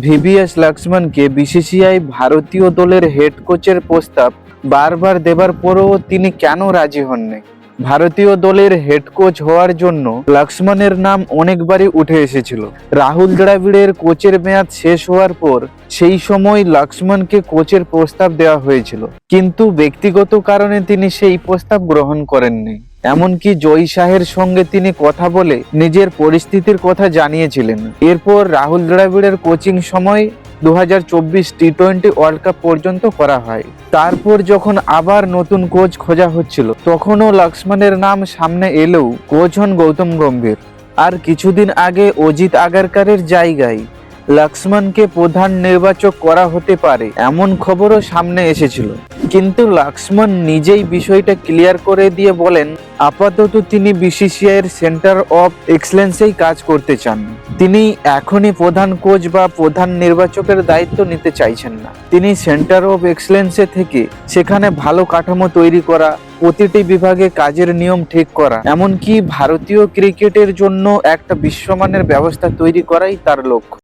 VVS লক্ষ্মণকে BCCI ভারতীয় দলের head কোচের প্রস্তাব বারবার দেবার পরও তিনি কেন রাজি হননি? ভারতীয় দলের হেড কোচ হওয়ার জন্য লক্ষ্মণের নাম অনেকবারই উঠে এসেছিল। রাহুল দ্রাবিড়ের কোচের মেয়াদ শেষ হওয়ার পর সেই সময় লক্ষ্মণকে কোচের প্রস্তাব দেওয়া হয়েছিল, কিন্তু ব্যক্তিগত কারণে তিনি সেই প্রস্তাব গ্রহণ করেননি। এমনকি জয় শাহের সঙ্গে তিনি কথা বলে নিজের পরিস্থিতির কথা জানিয়েছিলেন। এরপর রাহুল দ্রাবিড়ের কোচিং সময় 2024 টি-20 ওয়ার্ল্ড কাপ পর্যন্ত করা হয়। তারপর যখন আবার নতুন কোচ খোঁজা হচ্ছিল, তখনও লক্ষ্মণের নাম সামনে এলেও কোচ হন গৌতম গম্ভীর। আর কিছুদিন আগে অজিত আগারকারের জায়গায় লক্ষ্মণকে প্রধান নির্বাচক করা হতে পারে এমন খবরও সামনে এসেছিল, কিন্তু লক্ষ্মণ নিজেই বিষয়টা ক্লিয়ার করে দিয়ে বলেন আপাতত তিনি বিসিসিআই এর সেন্টার অফ এক্সেলেন্সেই কাজ করতে চান। তিনি এখনই প্রধান কোচ বা প্রধান নির্বাচকের দায়িত্ব নিতে চাইছেন না। তিনি সেন্টার অফ এক্সেলেন্সে থেকে সেখানে ভালো কাঠামো তৈরি করা, প্রতিটি বিভাগে কাজের নিয়ম ঠিক করা, এমনকি ভারতীয় ক্রিকেটের জন্য একটা বিশ্বমানের ব্যবস্থা তৈরি করাই তার লক্ষ্য।